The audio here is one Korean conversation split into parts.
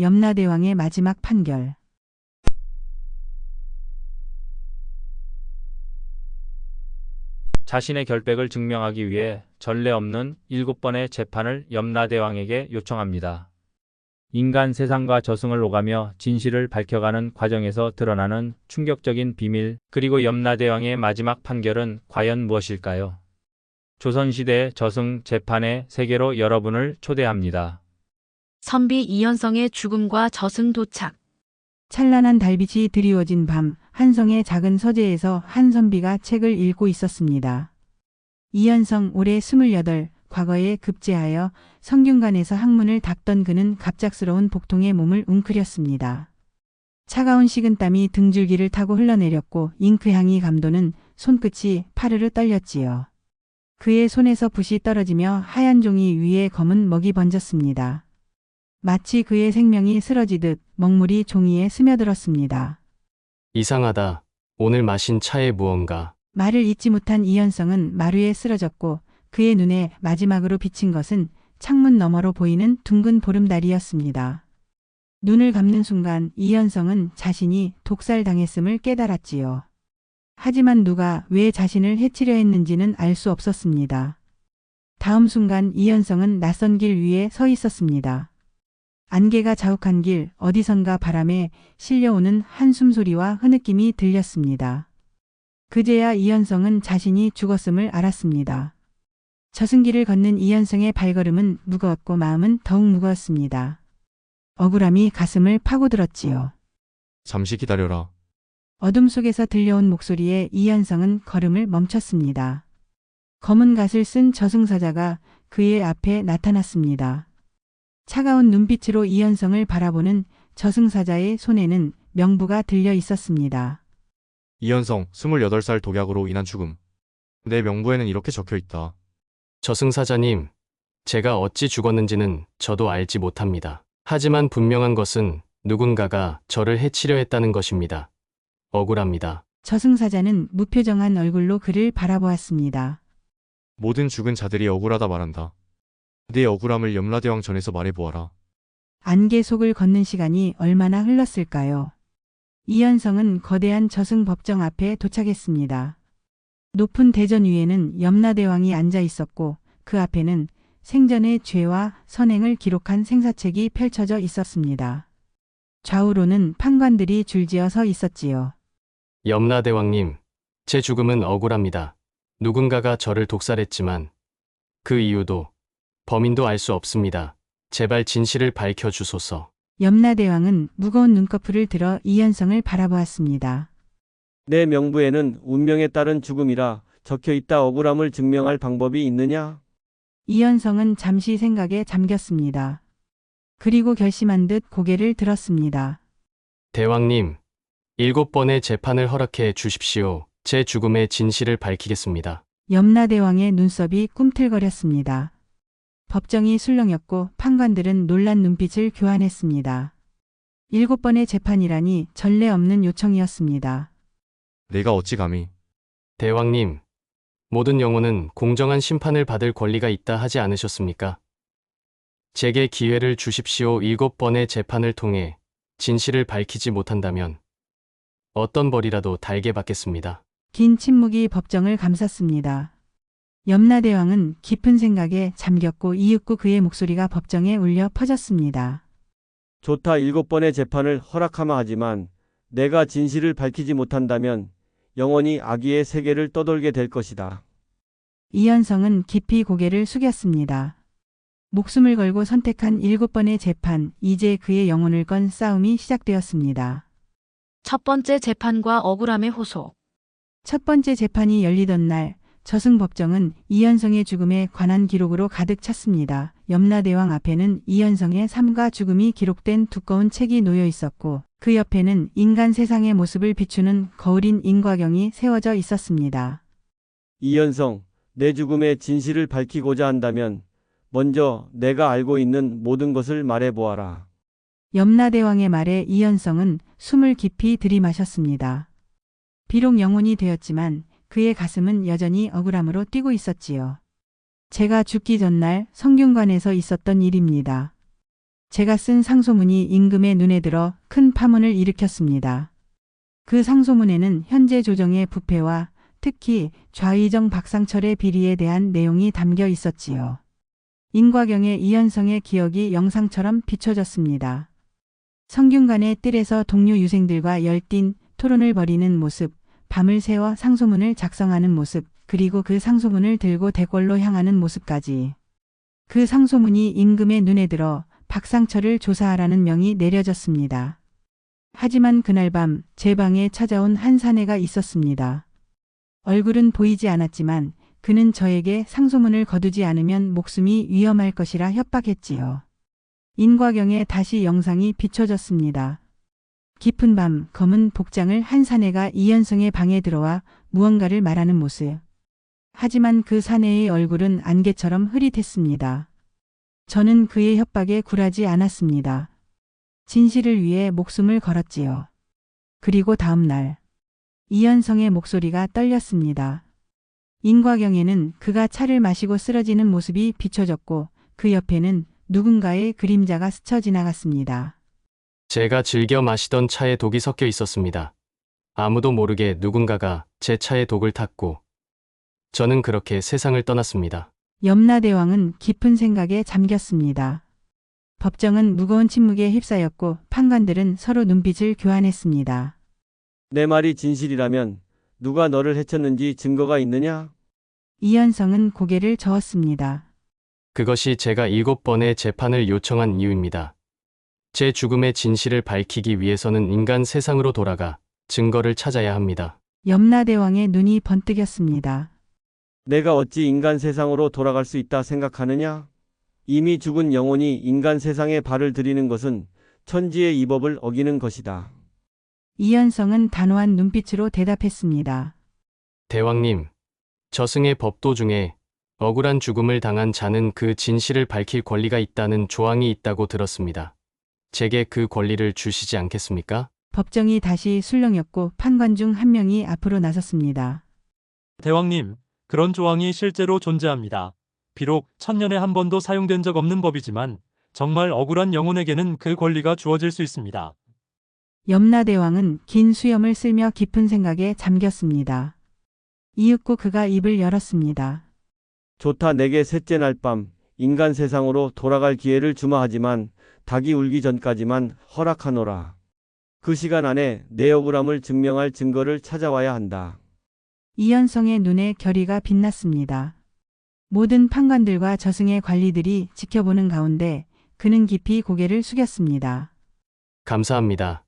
염라대왕의 마지막 판결. 자신의 결백을 증명하기 위해 전례 없는 7번의 재판을 염라대왕에게 요청합니다. 인간 세상과 저승을 오가며 진실을 밝혀가는 과정에서 드러나는 충격적인 비밀, 그리고 염라대왕의 마지막 판결은 과연 무엇일까요? 조선시대의 저승 재판의 세계로 여러분을 초대합니다. 선비 이현성의 죽음과 저승 도착. 찬란한 달빛이 드리워진 밤, 한성의 작은 서재에서 한 선비가 책을 읽고 있었습니다. 이현성 올해 28, 과거에 급제하여 성균관에서 학문을 닦던 그는 갑작스러운 복통에 몸을 웅크렸습니다. 차가운 식은땀이 등줄기를 타고 흘러내렸고 잉크향이 감도는 손끝이 파르르 떨렸지요. 그의 손에서 붓이 떨어지며 하얀 종이 위에 검은 먹이 번졌습니다. 마치 그의 생명이 쓰러지듯 먹물이 종이에 스며들었습니다. 이상하다. 오늘 마신 차에 무언가. 말을 잇지 못한 이현성은 마루에 쓰러졌고 그의 눈에 마지막으로 비친 것은 창문 너머로 보이는 둥근 보름달이었습니다. 눈을 감는 순간 이현성은 자신이 독살당했음을 깨달았지요. 하지만 누가 왜 자신을 해치려 했는지는 알 수 없었습니다. 다음 순간 이현성은 낯선 길 위에 서 있었습니다. 안개가 자욱한 길, 어디선가 바람에 실려오는 한숨 소리와 흐느낌이 들렸습니다. 그제야 이현성은 자신이 죽었음을 알았습니다. 저승길을 걷는 이현성의 발걸음은 무거웠고 마음은 더욱 무거웠습니다. 억울함이 가슴을 파고들었지요. 잠시 기다려라. 어둠 속에서 들려온 목소리에 이현성은 걸음을 멈췄습니다. 검은 갓을 쓴 저승사자가 그의 앞에 나타났습니다. 차가운 눈빛으로 이현성을 바라보는 저승사자의 손에는 명부가 들려 있었습니다. 이현성, 28살 독약으로 인한 죽음. 내 명부에는 이렇게 적혀 있다. 저승사자님, 제가 어찌 죽었는지는 저도 알지 못합니다. 하지만 분명한 것은 누군가가 저를 해치려 했다는 것입니다. 억울합니다. 저승사자는 무표정한 얼굴로 그를 바라보았습니다. 모든 죽은 자들이 억울하다 말한다. 내 억울함을 염라대왕 전에서 말해보아라. 안개 속을 걷는 시간이 얼마나 흘렀을까요? 이현성은 거대한 저승 법정 앞에 도착했습니다. 높은 대전 위에는 염라대왕이 앉아 있었고 그 앞에는 생전의 죄와 선행을 기록한 생사책이 펼쳐져 있었습니다. 좌우로는 판관들이 줄지어 서 있었지요. 염라대왕님, 제 죽음은 억울합니다. 누군가가 저를 독살했지만 그 이유도 범인도 알 수 없습니다. 제발 진실을 밝혀주소서. 염라대왕은 무거운 눈꺼풀을 들어 이현성을 바라보았습니다. 내 명부에는 운명에 따른 죽음이라 적혀있다. 억울함을 증명할 방법이 있느냐? 이현성은 잠시 생각에 잠겼습니다. 그리고 결심한 듯 고개를 들었습니다. 대왕님, 7번의 재판을 허락해 주십시오. 제 죽음의 진실을 밝히겠습니다. 염라대왕의 눈썹이 꿈틀거렸습니다. 법정이 술렁였고 판관들은 놀란 눈빛을 교환했습니다. 7번의 재판이라니 전례 없는 요청이었습니다. 내가 어찌 감히. 대왕님, 모든 영혼은 공정한 심판을 받을 권리가 있다 하지 않으셨습니까? 제게 기회를 주십시오. 7번의 재판을 통해 진실을 밝히지 못한다면 어떤 벌이라도 달게 받겠습니다. 긴 침묵이 법정을 감쌌습니다. 염라대왕은 깊은 생각에 잠겼고 이윽고 그의 목소리가 법정에 울려 퍼졌습니다. 좋다. 7번의 재판을 허락하마. 하지만 내가 진실을 밝히지 못한다면 영원히 악의의 세계를 떠돌게 될 것이다. 이현성은 깊이 고개를 숙였습니다. 목숨을 걸고 선택한 7번의 재판, 이제 그의 영혼을 건 싸움이 시작되었습니다. 첫 번째 재판과 억울함의 호소. 첫 번째 재판이 열리던 날, 저승법정은 이현성의 죽음에 관한 기록으로 가득 찼습니다. 염라대왕 앞에는 이현성의 삶과 죽음이 기록된 두꺼운 책이 놓여 있었고 그 옆에는 인간 세상의 모습을 비추는 거울인 인과경이 세워져 있었습니다. 이현성, 내 죽음의 진실을 밝히고자 한다면 먼저 내가 알고 있는 모든 것을 말해보아라. 염라대왕의 말에 이현성은 숨을 깊이 들이마셨습니다. 비록 영혼이 되었지만 그의 가슴은 여전히 억울함으로 뛰고 있었지요. 제가 죽기 전날 성균관에서 있었던 일입니다. 제가 쓴 상소문이 임금의 눈에 들어 큰 파문을 일으켰습니다. 그 상소문에는 현재 조정의 부패와 특히 좌의정 박상철의 비리에 대한 내용이 담겨 있었지요. 인과경의 이현성의 기억이 영상처럼 비춰졌습니다. 성균관의 뜰에서 동료 유생들과 열띤 토론을 벌이는 모습, 밤을 새워 상소문을 작성하는 모습, 그리고 그 상소문을 들고 대궐로 향하는 모습까지. 그 상소문이 임금의 눈에 들어 박상철을 조사하라는 명이 내려졌습니다. 하지만 그날 밤 제 방에 찾아온 한 사내가 있었습니다. 얼굴은 보이지 않았지만 그는 저에게 상소문을 거두지 않으면 목숨이 위험할 것이라 협박했지요. 인과경에 다시 영상이 비춰졌습니다. 깊은 밤 검은 복장을 한 사내가 이현성의 방에 들어와 무언가를 말하는 모습. 하지만 그 사내의 얼굴은 안개처럼 흐릿했습니다. 저는 그의 협박에 굴하지 않았습니다. 진실을 위해 목숨을 걸었지요. 그리고 다음 날 이현성의 목소리가 떨렸습니다. 인과경에는 그가 차를 마시고 쓰러지는 모습이 비춰졌고 그 옆에는 누군가의 그림자가 스쳐 지나갔습니다. 제가 즐겨 마시던 차에 독이 섞여 있었습니다. 아무도 모르게 누군가가 제 차에 독을 탔고 저는 그렇게 세상을 떠났습니다. 염라대왕은 깊은 생각에 잠겼습니다. 법정은 무거운 침묵에 휩싸였고 판관들은 서로 눈빛을 교환했습니다. 내 말이 진실이라면 누가 너를 해쳤는지 증거가 있느냐? 이현성은 고개를 저었습니다. 그것이 제가 7번의 재판을 요청한 이유입니다. 제 죽음의 진실을 밝히기 위해서는 인간 세상으로 돌아가 증거를 찾아야 합니다. 염라대왕의 눈이 번뜩였습니다. 내가 어찌 인간 세상으로 돌아갈 수 있다 생각하느냐? 이미 죽은 영혼이 인간 세상에 발을 들이는 것은 천지의 이 법을 어기는 것이다. 이현성은 단호한 눈빛으로 대답했습니다. 대왕님, 저승의 법도 중에 억울한 죽음을 당한 자는 그 진실을 밝힐 권리가 있다는 조항이 있다고 들었습니다. 제게 그 권리를 주시지 않겠습니까? 법정이 다시 술렁였고 판관 중 한 명이 앞으로 나섰습니다. 대왕님, 그런 조항이 실제로 존재합니다. 비록 천년에 한 번도 사용된 적 없는 법이지만 정말 억울한 영혼에게는 그 권리가 주어질 수 있습니다. 염라대왕은 긴 수염을 쓸며 깊은 생각에 잠겼습니다. 이윽고 그가 입을 열었습니다. 좋다. 내게 셋째 날 밤 인간 세상으로 돌아갈 기회를 주마. 하지만 닭이 울기 전까지만 허락하노라. 그 시간 안에 내 억울함을 증명할 증거를 찾아와야 한다. 이현성의 눈에 결의가 빛났습니다. 모든 판관들과 저승의 관리들이 지켜보는 가운데 그는 깊이 고개를 숙였습니다. 감사합니다.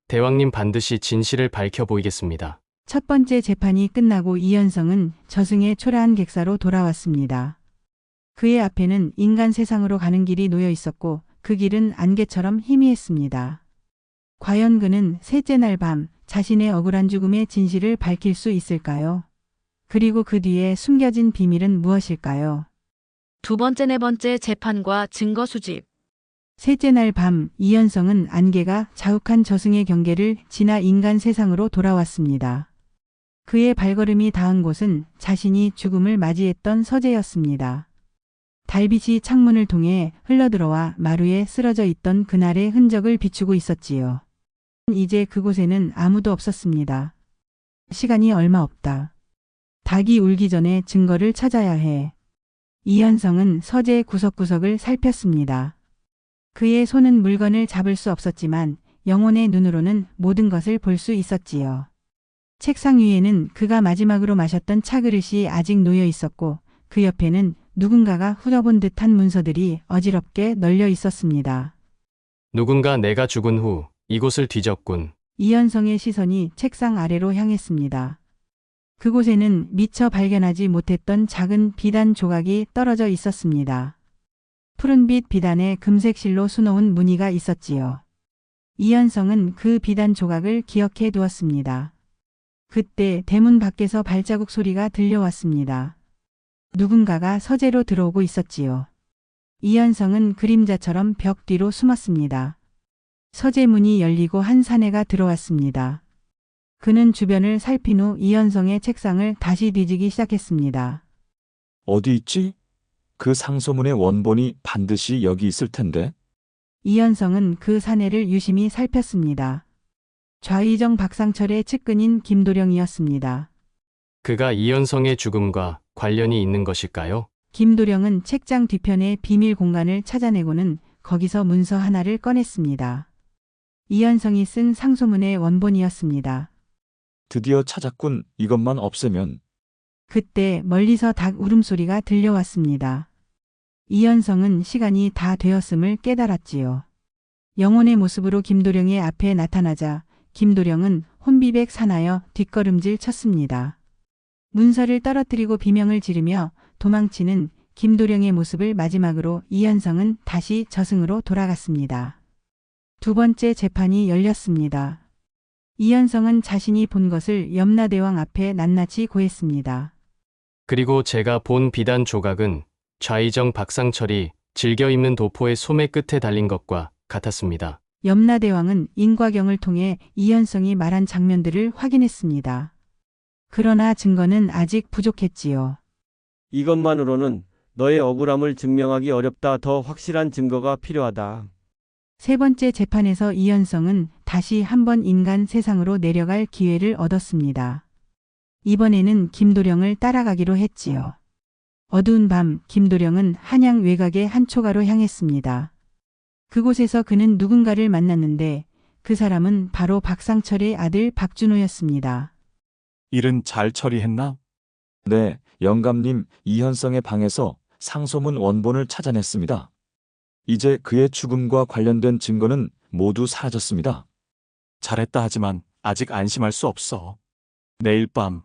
대왕님 반드시 진실을 밝혀 보이겠습니다. 첫 번째 재판이 끝나고 이현성은 저승의 초라한 객사로 돌아왔습니다. 그의 앞에는 인간 세상으로 가는 길이 놓여 있었고 그 길은 안개처럼 희미했습니다. 과연 그는 셋째 날 밤 자신의 억울한 죽음의 진실을 밝힐 수 있을까요? 그리고 그 뒤에 숨겨진 비밀은 무엇일까요? 두 번째, 네 번째 재판과 증거 수집. 셋째 날 밤 이현성은 안개가 자욱한 저승의 경계를 지나 인간 세상으로 돌아왔습니다. 그의 발걸음이 닿은 곳은 자신이 죽음을 맞이했던 서재였습니다. 달빛이 창문을 통해 흘러들어와 마루에 쓰러져 있던 그날의 흔적을 비추고 있었지요. 이제 그곳에는 아무도 없었습니다. 시간이 얼마 없다. 닭이 울기 전에 증거를 찾아야 해. 이현성은 서재 구석구석을 살폈습니다. 그의 손은 물건을 잡을 수 없었지만 영혼의 눈으로는 모든 것을 볼 수 있었지요. 책상 위에는 그가 마지막으로 마셨던 차그릇이 아직 놓여 있었고 그 옆에는 누군가가 훑어본 듯한 문서들이 어지럽게 널려 있었습니다. 누군가 내가 죽은 후 이곳을 뒤졌군. 이현성의 시선이 책상 아래로 향했습니다. 그곳에는 미처 발견하지 못했던 작은 비단 조각이 떨어져 있었습니다. 푸른빛 비단에 금색 실로 수놓은 무늬가 있었지요. 이현성은 그 비단 조각을 기억해 두었습니다. 그때 대문 밖에서 발자국 소리가 들려왔습니다. 누군가가 서재로 들어오고 있었지요. 이현성은 그림자처럼 벽 뒤로 숨었습니다. 서재 문이 열리고 한 사내가 들어왔습니다. 그는 주변을 살핀 후 이현성의 책상을 다시 뒤지기 시작했습니다. 어디 있지? 그 상소문의 원본이 반드시 여기 있을 텐데. 이현성은 그 사내를 유심히 살폈습니다. 좌의정 박상철의 측근인 김도령이었습니다. 그가 이현성의 죽음과 관련이 있는 것일까요? 김도령은 책장 뒤편의 비밀 공간을 찾아내고는 거기서 문서 하나를 꺼냈습니다. 이현성이 쓴 상소문의 원본이었습니다. 드디어 찾았군. 이것만 없애면. 그때 멀리서 닭 울음소리가 들려왔습니다. 이현성은 시간이 다 되었음을 깨달았지요. 영혼의 모습으로 김도령의 앞에 나타나자 김도령은 혼비백 사나여 뒷걸음질 쳤습니다. 문서를 떨어뜨리고 비명을 지르며 도망치는 김도령의 모습을 마지막으로 이현성은 다시 저승으로 돌아갔습니다. 두 번째 재판이 열렸습니다. 이현성은 자신이 본 것을 염라대왕 앞에 낱낱이 고했습니다. 그리고 제가 본 비단 조각은 좌의정 박상철이 즐겨 입는 도포의 소매 끝에 달린 것과 같았습니다. 염라대왕은 인과경을 통해 이현성이 말한 장면들을 확인했습니다. 그러나 증거는 아직 부족했지요. 이것만으로는 너의 억울함을 증명하기 어렵다. 더 확실한 증거가 필요하다. 세 번째 재판에서 이현성은 다시 한번 인간 세상으로 내려갈 기회를 얻었습니다. 이번에는 김도령을 따라가기로 했지요. 어두운 밤 김도령은 한양 외곽의 한 초가로 향했습니다. 그곳에서 그는 누군가를 만났는데 그 사람은 바로 박상철의 아들 박준호였습니다. 일은 잘 처리했나? 네, 영감님, 이현성의 방에서 상소문 원본을 찾아냈습니다. 이제 그의 죽음과 관련된 증거는 모두 사라졌습니다. 잘했다 하지만 아직 안심할 수 없어. 내일 밤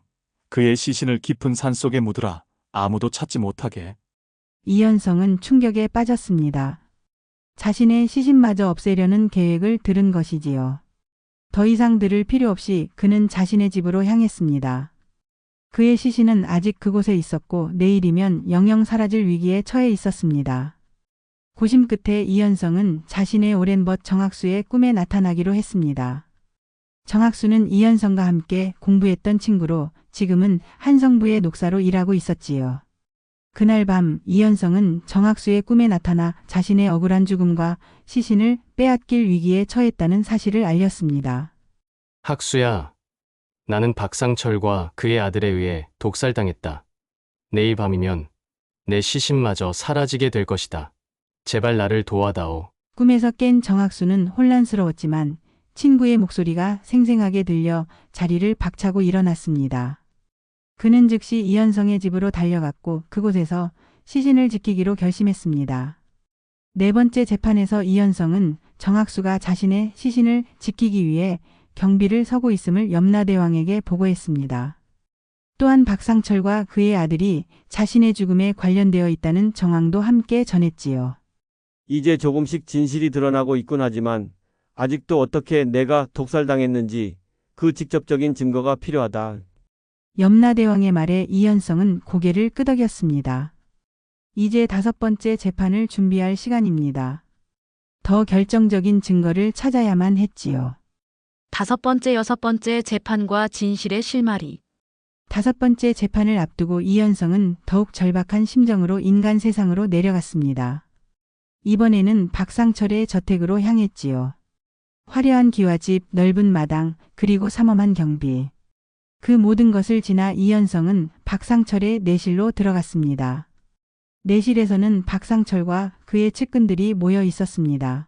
그의 시신을 깊은 산속에 묻으라. 아무도 찾지 못하게. 이현성은 충격에 빠졌습니다. 자신의 시신마저 없애려는 계획을 들은 것이지요. 더 이상 들을 필요 없이 그는 자신의 집으로 향했습니다. 그의 시신은 아직 그곳에 있었고 내일이면 영영 사라질 위기에 처해 있었습니다. 고심 끝에 이현성은 자신의 오랜 벗 정학수의 꿈에 나타나기로 했습니다. 정학수는 이현성과 함께 공부했던 친구로 지금은 한성부의 녹사로 일하고 있었지요. 그날 밤 이현성은 정학수의 꿈에 나타나 자신의 억울한 죽음과 시신을 빼앗길 위기에 처했다는 사실을 알렸습니다. 학수야, 나는 박상철과 그의 아들에 의해 독살당했다. 내일 밤이면 내 시신마저 사라지게 될 것이다. 제발 나를 도와다오. 꿈에서 깬 정학수는 혼란스러웠지만 친구의 목소리가 생생하게 들려 자리를 박차고 일어났습니다. 그는 즉시 이현성의 집으로 달려갔고 그곳에서 시신을 지키기로 결심했습니다. 네 번째 재판에서 이현성은 정학수가 자신의 시신을 지키기 위해 경비를 서고 있음을 염라대왕에게 보고했습니다. 또한 박상철과 그의 아들이 자신의 죽음에 관련되어 있다는 정황도 함께 전했지요. 이제 조금씩 진실이 드러나고 있군 하지만 아직도 어떻게 내가 독살당했는지 그 직접적인 증거가 필요하다. 염라대왕의 말에 이현성은 고개를 끄덕였습니다. 이제 다섯 번째 재판을 준비할 시간입니다. 더 결정적인 증거를 찾아야만 했지요. 다섯 번째, 여섯 번째 재판과 진실의 실마리. 다섯 번째 재판을 앞두고 이현성은 더욱 절박한 심정으로 인간 세상으로 내려갔습니다. 이번에는 박상철의 저택으로 향했지요. 화려한 기와집, 넓은 마당, 그리고 삼엄한 경비. 그 모든 것을 지나 이현성은 박상철의 내실로 들어갔습니다. 내실에서는 박상철과 그의 측근들이 모여 있었습니다.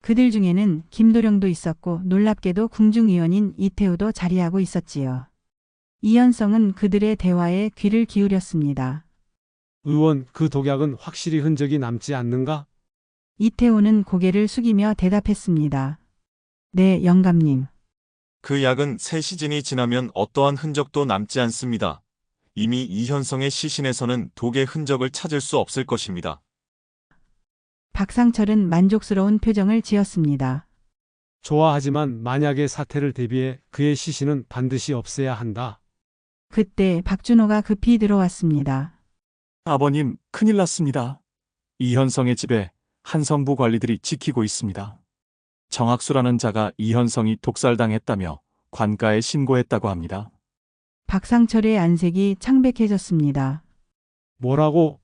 그들 중에는 김도령도 있었고 놀랍게도 궁중의원인 이태우도 자리하고 있었지요. 이현성은 그들의 대화에 귀를 기울였습니다. 의원, 그 독약은 확실히 흔적이 남지 않는가? 이태우는 고개를 숙이며 대답했습니다. 네, 영감님. 그 약은 새 시즌이 지나면 어떠한 흔적도 남지 않습니다. 이미 이현성의 시신에서는 독의 흔적을 찾을 수 없을 것입니다. 박상철은 만족스러운 표정을 지었습니다. 좋아하지만 만약의 사태를 대비해 그의 시신은 반드시 없애야 한다. 그때 박준호가 급히 들어왔습니다. 아버님, 큰일 났습니다. 이현성의 집에 한성부 관리들이 지키고 있습니다. 정학수라는 자가 이현성이 독살당했다며 관가에 신고했다고 합니다. 박상철의 안색이 창백해졌습니다. 뭐라고?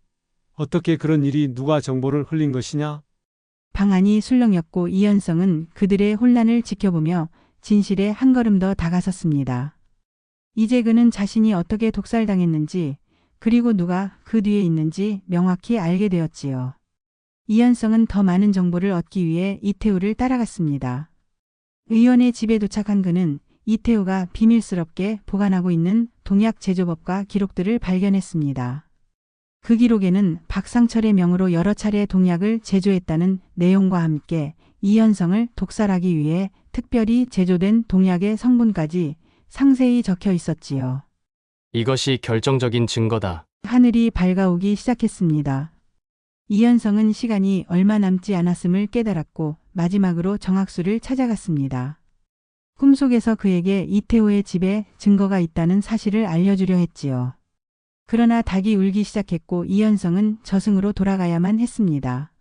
어떻게 그런 일이 누가 정보를 흘린 것이냐? 방안이 술렁였고 이현성은 그들의 혼란을 지켜보며 진실에 한 걸음 더 다가섰습니다. 이제 그는 자신이 어떻게 독살당했는지 그리고 누가 그 뒤에 있는지 명확히 알게 되었지요. 이현성은 더 많은 정보를 얻기 위해 이태우를 따라갔습니다. 의원의 집에 도착한 그는 이태우가 비밀스럽게 보관하고 있는 동약 제조법과 기록들을 발견했습니다. 그 기록에는 박상철의 명으로 여러 차례 동약을 제조했다는 내용과 함께 이현성을 독살하기 위해 특별히 제조된 동약의 성분까지 상세히 적혀 있었지요. 이것이 결정적인 증거다. 하늘이 밝아오기 시작했습니다. 이현성은 시간이 얼마 남지 않았음을 깨달았고 마지막으로 정학수를 찾아갔습니다. 꿈속에서 그에게 이태호의 집에 증거가 있다는 사실을 알려주려 했지요. 그러나 닭이 울기 시작했고 이현성은 저승으로 돌아가야만 했습니다.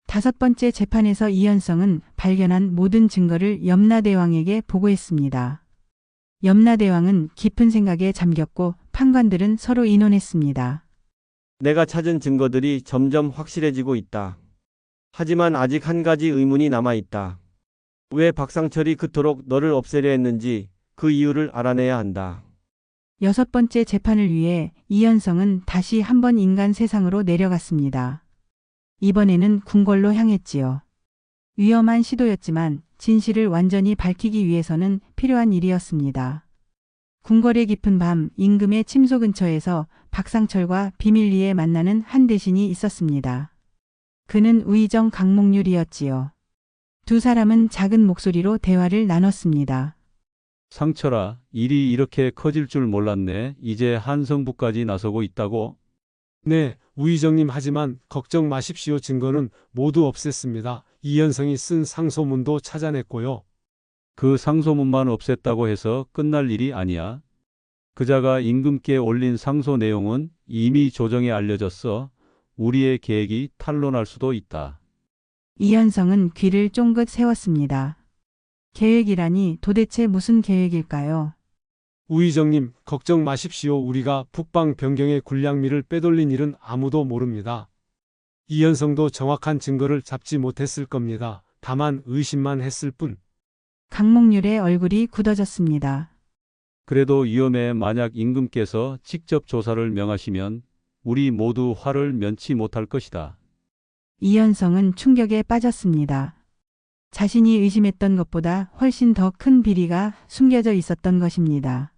5번째 재판에서 이현성은 발견한 모든 증거를 염라대왕에게 보고했습니다. 염라대왕은 깊은 생각에 잠겼고 판관들은 서로 의논했습니다. 내가 찾은 증거들이 점점 확실해지고 있다. 하지만 아직 한 가지 의문이 남아있다. 왜 박상철이 그토록 너를 없애려 했는지 그 이유를 알아내야 한다. 6번째 재판을 위해 이현성은 다시 한번 인간 세상으로 내려갔습니다. 이번에는 궁궐로 향했지요. 위험한 시도였지만 진실을 완전히 밝히기 위해서는 필요한 일이었습니다. 궁궐의 깊은 밤 임금의 침소 근처에서 박상철과 비밀리에 만나는 한 대신이 있었습니다. 그는 우의정 강몽률이었지요. 두 사람은 작은 목소리로 대화를 나눴습니다. 상철아, 일이 이렇게 커질 줄 몰랐네. 이제 한성부까지 나서고 있다고? 네, 우의정님 하지만 걱정 마십시오. 증거는 모두 없앴습니다. 이현성이 쓴 상소문도 찾아냈고요. 그 상소문만 없앴다고 해서 끝날 일이 아니야. 그자가 임금께 올린 상소 내용은 이미 조정에 알려졌어. 우리의 계획이 탄로날 수도 있다. 이현성은 귀를 쫑긋 세웠습니다. 계획이라니 도대체 무슨 계획일까요? 우의정님, 걱정 마십시오. 우리가 북방 변경의 군량미를 빼돌린 일은 아무도 모릅니다. 이현성도 정확한 증거를 잡지 못했을 겁니다. 다만 의심만 했을 뿐. 강몽률의 얼굴이 굳어졌습니다. 그래도 위험해. 만약 임금께서 직접 조사를 명하시면 우리 모두 화를 면치 못할 것이다. 이현성은 충격에 빠졌습니다. 자신이 의심했던 것보다 훨씬 더 큰 비리가 숨겨져 있었던 것입니다.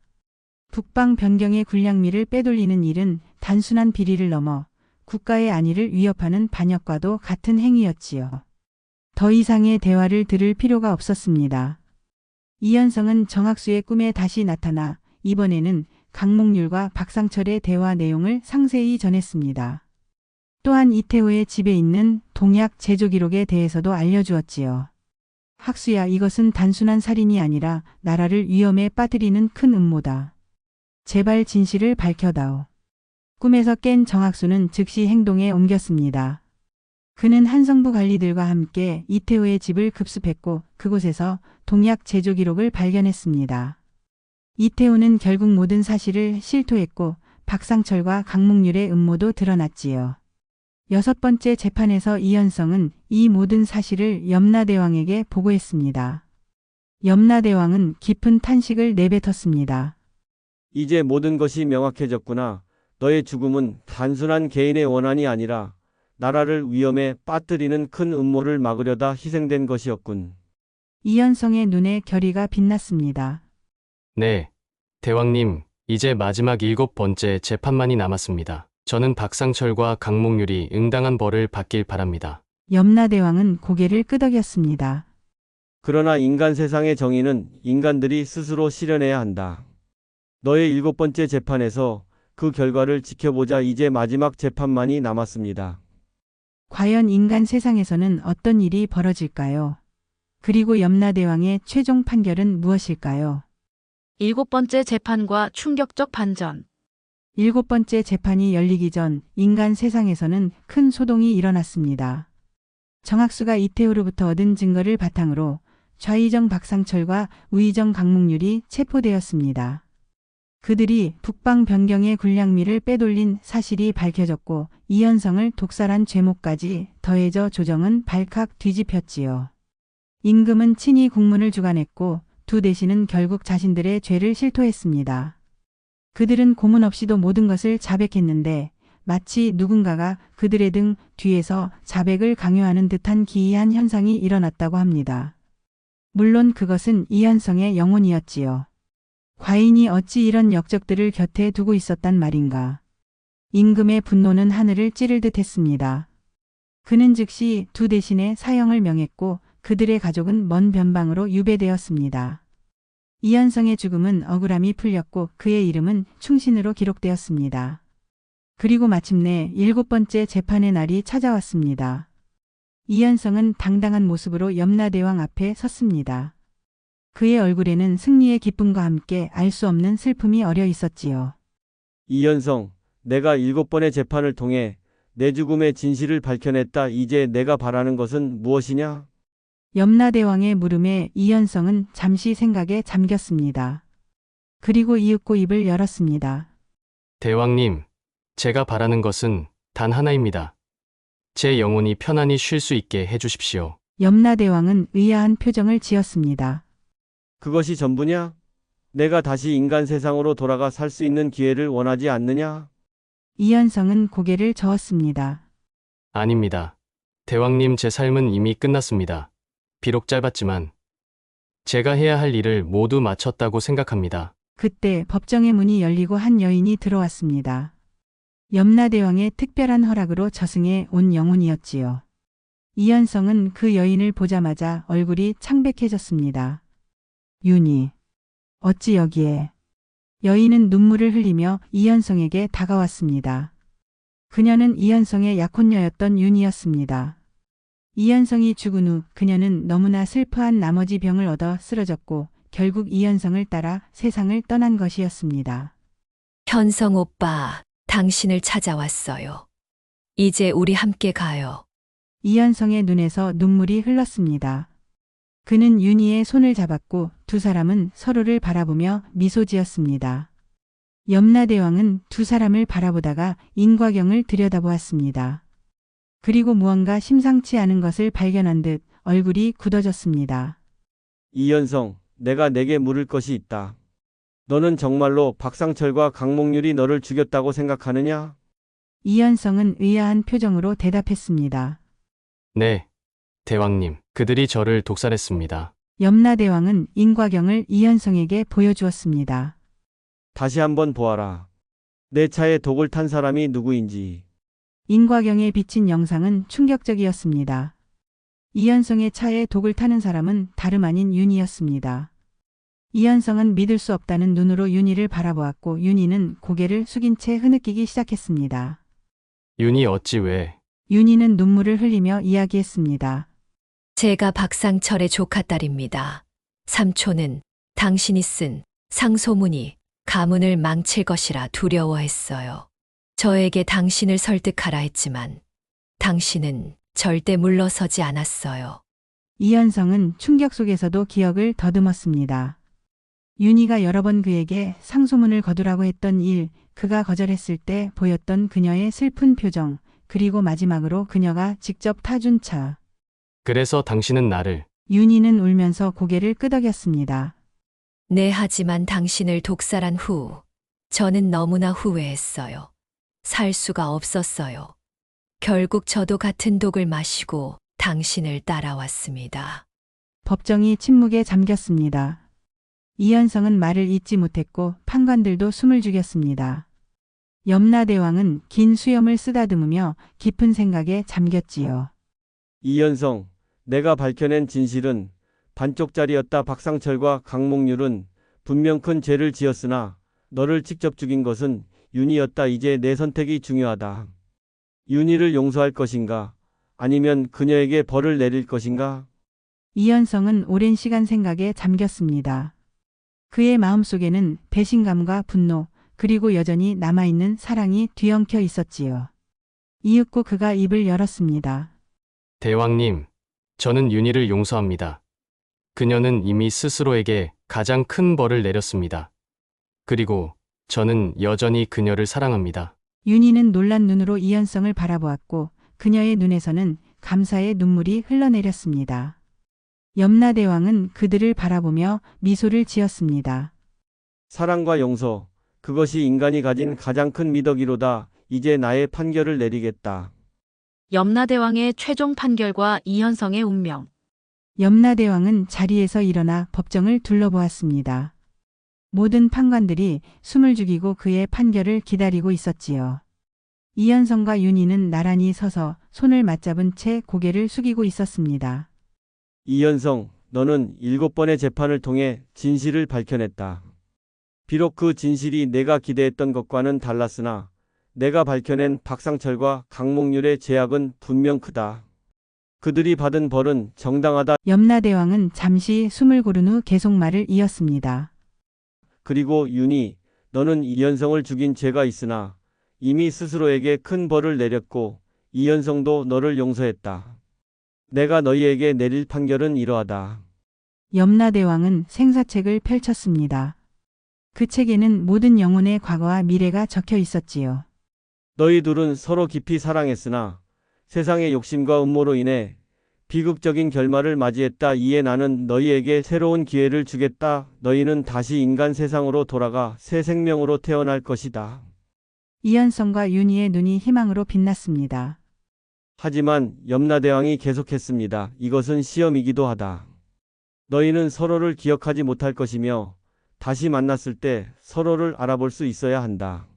북방 변경의 군량미를 빼돌리는 일은 단순한 비리를 넘어 국가의 안위를 위협하는 반역과도 같은 행위였지요. 더 이상의 대화를 들을 필요가 없었습니다. 이현성은 정학수의 꿈에 다시 나타나 이번에는 강몽률과 박상철의 대화 내용을 상세히 전했습니다. 또한 이태호의 집에 있는 동약 제조 기록에 대해서도 알려주었지요. 학수야, 이것은 단순한 살인이 아니라 나라를 위험에 빠뜨리는 큰 음모다. 제발 진실을 밝혀다오. 꿈에서 깬 정학수는 즉시 행동에 옮겼습니다. 그는 한성부 관리들과 함께 이태호의 집을 급습했고 그곳에서 동약 제조 기록을 발견했습니다. 이태호는 결국 모든 사실을 실토했고 박상철과 강몽률의 음모도 드러났지요. 6번째 재판에서 이현성은 이 모든 사실을 염라대왕에게 보고했습니다. 염라대왕은 깊은 탄식을 내뱉었습니다. 이제 모든 것이 명확해졌구나. 너의 죽음은 단순한 개인의 원한이 아니라 나라를 위험에 빠뜨리는 큰 음모를 막으려다 희생된 것이었군. 이현성의 눈에 결의가 빛났습니다. 네, 대왕님, 이제 마지막 7번째 재판만이 남았습니다. 저는 박상철과 강몽률이 응당한 벌을 받길 바랍니다. 염라대왕은 고개를 끄덕였습니다. 그러나 인간 세상의 정의는 인간들이 스스로 실현해야 한다. 너의 7번째 재판에서 그 결과를 지켜보자. 이제 마지막 재판만이 남았습니다. 과연 인간 세상에서는 어떤 일이 벌어질까요? 그리고 염라대왕의 최종 판결은 무엇일까요? 7번째 재판과 충격적 반전. 7번째 재판이 열리기 전 인간 세상에서는 큰 소동이 일어났습니다. 정학수가 이태호로부터 얻은 증거를 바탕으로 좌의정 박상철과 우의정 강몽률이 체포되었습니다. 그들이 북방 변경의 군량미를 빼돌린 사실이 밝혀졌고 이현성을 독살한 죄목까지 더해져 조정은 발칵 뒤집혔지요. 임금은 친히 국문을 주관했고 두 대신은 결국 자신들의 죄를 실토했습니다. 그들은 고문 없이도 모든 것을 자백했는데 마치 누군가가 그들의 등 뒤에서 자백을 강요하는 듯한 기이한 현상이 일어났다고 합니다. 물론 그것은 이현성의 영혼이었지요. 과인이 어찌 이런 역적들을 곁에 두고 있었단 말인가. 임금의 분노는 하늘을 찌를 듯 했습니다. 그는 즉시 두 대신의 사형을 명했고 그들의 가족은 먼 변방으로 유배되었습니다. 이현성의 죽음은 억울함이 풀렸고 그의 이름은 충신으로 기록되었습니다. 그리고 마침내 7번째 재판의 날이 찾아왔습니다. 이현성은 당당한 모습으로 염라대왕 앞에 섰습니다. 그의 얼굴에는 승리의 기쁨과 함께 알 수 없는 슬픔이 어려 있었지요. 이현성, 내가 7번의 재판을 통해 내 죽음의 진실을 밝혀냈다. 이제 내가 바라는 것은 무엇이냐? 염라대왕의 물음에 이현성은 잠시 생각에 잠겼습니다. 그리고 이윽고 입을 열었습니다. 대왕님, 제가 바라는 것은 단 하나입니다. 제 영혼이 편안히 쉴 수 있게 해주십시오. 염라대왕은 의아한 표정을 지었습니다. 그것이 전부냐? 내가 다시 인간 세상으로 돌아가 살 수 있는 기회를 원하지 않느냐? 이현성은 고개를 저었습니다. 아닙니다. 대왕님, 제 삶은 이미 끝났습니다. 비록 짧았지만 제가 해야 할 일을 모두 마쳤다고 생각합니다. 그때 법정의 문이 열리고 한 여인이 들어왔습니다. 염라대왕의 특별한 허락으로 저승에 온 영혼이었지요. 이현성은 그 여인을 보자마자 얼굴이 창백해졌습니다. 윤희, 어찌 여기에? 여인은 눈물을 흘리며 이현성에게 다가왔습니다. 그녀는 이현성의 약혼녀였던 윤희였습니다. 이현성이 죽은 후 그녀는 너무나 슬퍼한 나머지 병을 얻어 쓰러졌고 결국 이현성을 따라 세상을 떠난 것이었습니다. 현성 오빠, 당신을 찾아왔어요. 이제 우리 함께 가요. 이현성의 눈에서 눈물이 흘렀습니다. 그는 윤희의 손을 잡았고 두 사람은 서로를 바라보며 미소 지었습니다. 염라대왕은 두 사람을 바라보다가 인과경을 들여다보았습니다. 그리고 무언가 심상치 않은 것을 발견한 듯 얼굴이 굳어졌습니다. 이현성, 내가 내게 물을 것이 있다. 너는 정말로 박상철과 강몽률이 너를 죽였다고 생각하느냐? 이현성은 의아한 표정으로 대답했습니다. 네, 대왕님, 그들이 저를 독살했습니다. 염라대왕은 인과경을 이현성에게 보여주었습니다. 다시 한번 보아라. 내 차에 독을 탄 사람이 누구인지. 인과경에 비친 영상은 충격적이었습니다. 이현성의 차에 독을 타는 사람은 다름 아닌 윤희였습니다. 이현성은 믿을 수 없다는 눈으로 윤희를 바라보았고 윤희는 고개를 숙인 채 흐느끼기 시작했습니다. 윤희 어찌 왜? 윤희는 눈물을 흘리며 이야기했습니다. 제가 박상철의 조카딸입니다. 삼촌은 당신이 쓴 상소문이 가문을 망칠 것이라 두려워했어요. 저에게 당신을 설득하라 했지만 당신은 절대 물러서지 않았어요. 이현성은 충격 속에서도 기억을 더듬었습니다. 윤희가 여러 번 그에게 상소문을 거두라고 했던 일, 그가 거절했을 때 보였던 그녀의 슬픈 표정, 그리고 마지막으로 그녀가 직접 타준 차. 그래서 당신은 나를. 윤희는 울면서 고개를 끄덕였습니다. 네, 하지만 당신을 독살한 후 저는 너무나 후회했어요. 살 수가 없었어요. 결국 저도 같은 독을 마시고 당신을 따라왔습니다. 법정이 침묵에 잠겼습니다. 이현성은 말을 잇지 못했고 판관들도 숨을 죽였습니다. 염라대왕은 긴 수염을 쓰다듬으며 깊은 생각에 잠겼지요. 이현성, 내가 밝혀낸 진실은 반쪽짜리였다. 박상철과 강몽률은 분명 큰 죄를 지었으나 너를 직접 죽인 것은 윤희였다. 이제 내 선택이 중요하다. 윤희를 용서할 것인가? 아니면 그녀에게 벌을 내릴 것인가? 이현성은 오랜 시간 생각에 잠겼습니다. 그의 마음속에는 배신감과 분노, 그리고 여전히 남아있는 사랑이 뒤엉켜 있었지요. 이윽고 그가 입을 열었습니다. 대왕님, 저는 윤희를 용서합니다. 그녀는 이미 스스로에게 가장 큰 벌을 내렸습니다. 그리고 저는 여전히 그녀를 사랑합니다. 윤희는 놀란 눈으로 이현성을 바라보았고 그녀의 눈에서는 감사의 눈물이 흘러내렸습니다. 염라대왕은 그들을 바라보며 미소를 지었습니다. 사랑과 용서, 그것이 인간이 가진 가장 큰 미덕이로다. 이제 나의 판결을 내리겠다. 염라대왕의 최종 판결과 이현성의 운명. 염라대왕은 자리에서 일어나 법정을 둘러보았습니다. 모든 판관들이 숨을 죽이고 그의 판결을 기다리고 있었지요. 이현성과 윤희는 나란히 서서 손을 맞잡은 채 고개를 숙이고 있었습니다. 이현성, 너는 7번의 재판을 통해 진실을 밝혀냈다. 비록 그 진실이 내가 기대했던 것과는 달랐으나 내가 밝혀낸 박상철과 강몽률의 죄악은 분명 크다. 그들이 받은 벌은 정당하다. 염라대왕은 잠시 숨을 고른 후 계속 말을 이었습니다. 그리고 윤희, 너는 이현성을 죽인 죄가 있으나 이미 스스로에게 큰 벌을 내렸고 이현성도 너를 용서했다. 내가 너희에게 내릴 판결은 이러하다. 염라대왕은 생사책을 펼쳤습니다. 그 책에는 모든 영혼의 과거와 미래가 적혀 있었지요. 너희 둘은 서로 깊이 사랑했으나 세상의 욕심과 음모로 인해 비극적인 결말을 맞이했다. 이에 나는 너희에게 새로운 기회를 주겠다. 너희는 다시 인간 세상으로 돌아가 새 생명으로 태어날 것이다. 이현성과 윤희의 눈이 희망으로 빛났습니다. 하지만 염라대왕이 계속했습니다. 이것은 시험이기도 하다. 너희는 서로를 기억하지 못할 것이며 다시 만났을 때 서로를 알아볼 수 있어야 한다.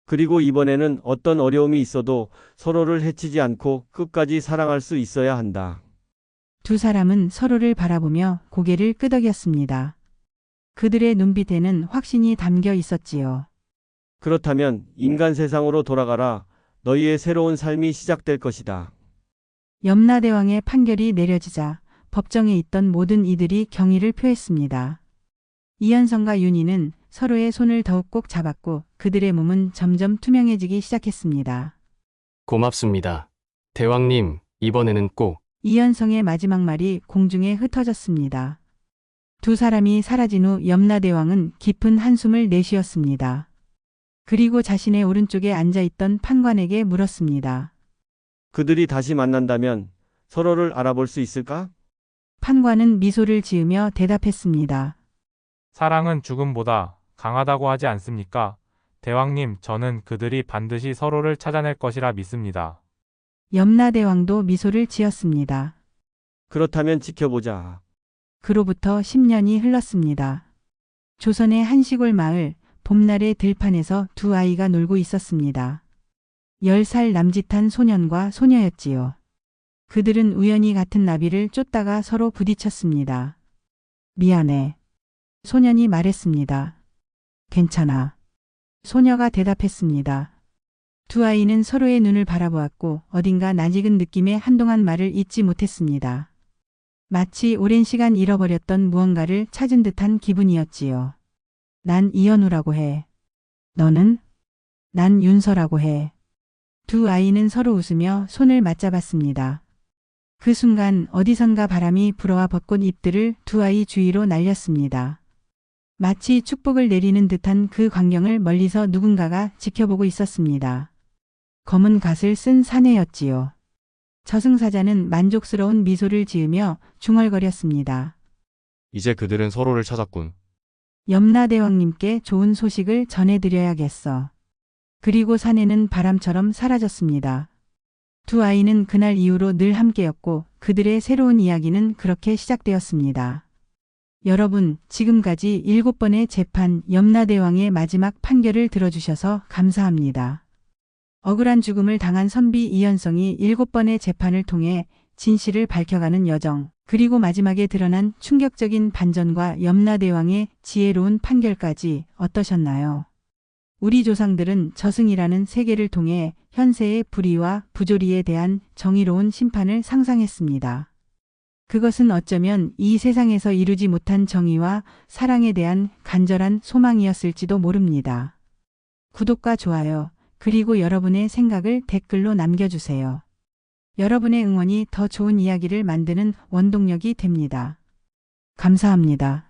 그리고 이번에는 어떤 어려움이 있어도 서로를 해치지 않고 끝까지 사랑할 수 있어야 한다. 두 사람은 서로를 바라보며 고개를 끄덕였습니다. 그들의 눈빛에는 확신이 담겨 있었지요. 그렇다면 인간 세상으로 돌아가라. 너희의 새로운 삶이 시작될 것이다. 염라대왕의 판결이 내려지자 법정에 있던 모든 이들이 경의를 표했습니다. 이현성과 윤희는 서로의 손을 더욱 꼭 잡았고 그들의 몸은 점점 투명해지기 시작했습니다. 고맙습니다. 대왕님, 이번에는 꼭. 이현성의 마지막 말이 공중에 흩어졌습니다. 두 사람이 사라진 후 염라대왕은 깊은 한숨을 내쉬었습니다. 그리고 자신의 오른쪽에 앉아있던 판관에게 물었습니다. 그들이 다시 만난다면 서로를 알아볼 수 있을까? 판관은 미소를 지으며 대답했습니다. 사랑은 죽음보다 강하다고 하지 않습니까? 대왕님, 저는 그들이 반드시 서로를 찾아낼 것이라 믿습니다. 염라대왕도 미소를 지었습니다. 그렇다면 지켜보자. 그로부터 10년이 흘렀습니다. 조선의 한 시골 마을, 봄날의 들판에서 두 아이가 놀고 있었습니다. 10살 남짓한 소년과 소녀였지요. 그들은 우연히 같은 나비를 쫓다가 서로 부딪혔습니다. 미안해. 소년이 말했습니다. 괜찮아. 소녀가 대답했습니다. 두 아이는 서로의 눈을 바라보았고 어딘가 낯익은 느낌에 한동안 말을 잇지 못했습니다. 마치 오랜 시간 잃어버렸던 무언가를 찾은 듯한 기분이었지요. 난 이현우라고 해. 너는? 난 윤서라고 해. 두 아이는 서로 웃으며 손을 맞잡았습니다. 그 순간 어디선가 바람이 불어와 벚꽃 잎들을 두 아이 주위로 날렸습니다. 마치 축복을 내리는 듯한 그 광경을 멀리서 누군가가 지켜보고 있었습니다. 검은 갓을 쓴 사내였지요. 저승사자는 만족스러운 미소를 지으며 중얼거렸습니다. 이제 그들은 서로를 찾았군. 염라대왕님께 좋은 소식을 전해드려야겠어. 그리고 사내는 바람처럼 사라졌습니다. 두 아이는 그날 이후로 늘 함께였고 그들의 새로운 이야기는 그렇게 시작되었습니다. 여러분, 지금까지 7번의 재판 염라대왕의 마지막 판결을 들어주셔서 감사합니다. 억울한 죽음을 당한 선비 이현성이 7번의 재판을 통해 진실을 밝혀가는 여정, 그리고 마지막에 드러난 충격적인 반전과 염라대왕의 지혜로운 판결까지 어떠셨나요? 우리 조상들은 저승이라는 세계를 통해 현세의 불의와 부조리에 대한 정의로운 심판을 상상했습니다. 그것은 어쩌면 이 세상에서 이루지 못한 정의와 사랑에 대한 간절한 소망이었을지도 모릅니다. 구독과 좋아요, 그리고 여러분의 생각을 댓글로 남겨주세요. 여러분의 응원이 더 좋은 이야기를 만드는 원동력이 됩니다. 감사합니다.